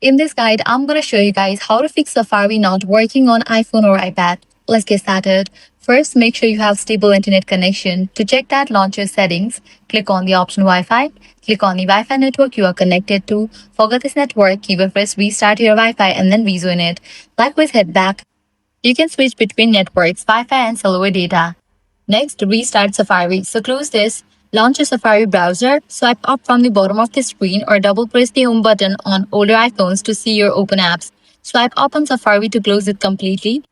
In this guide, I'm going to show you guys how to fix Safari not working on iPhone or iPad. Let's get started. First, make sure you have stable internet connection. To check that, launch your settings. Click on the option Wi-Fi. Click on the Wi-Fi network you are connected to. Forget this network, you will press restart your Wi-Fi and then rejoin it. Likewise, head back. You can switch between networks, Wi-Fi and cellular data. Next, restart Safari. So close this. Launch a Safari browser, swipe up from the bottom of the screen or double press the home button on older iPhones to see your open apps. Swipe up on Safari to close it completely.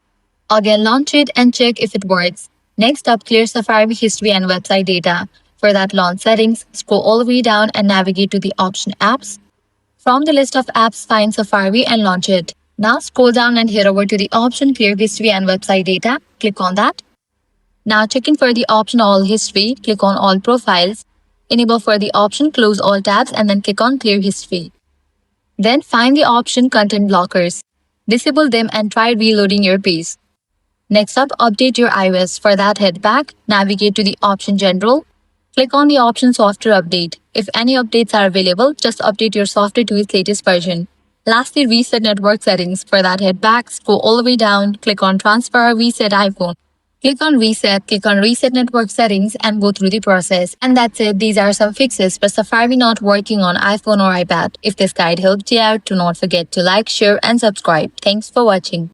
Again, launch it and check if it works. Next up, clear Safari history and website data. For that, launch settings, scroll all the way down and navigate to the option apps. From the list of apps, find Safari and launch it. Now scroll down and head over to the option clear history and website data. Click on that. Now check in for the option all history, click on all profiles, enable for the option close all tabs and then click on clear history. Then find the option content blockers. Disable them and try reloading your page. Next up, update your iOS. For that, head back, navigate to the option general, click on the option software update. If any updates are available, just update your software to its latest version. Lastly, reset network settings. For that, head back, scroll all the way down, click on transfer, reset iPhone. Click on reset network settings and go through the process. And that's it. These are some fixes for Safari not working on iPhone or iPad. If this guide helped you out, do not forget to like, share and subscribe. Thanks for watching.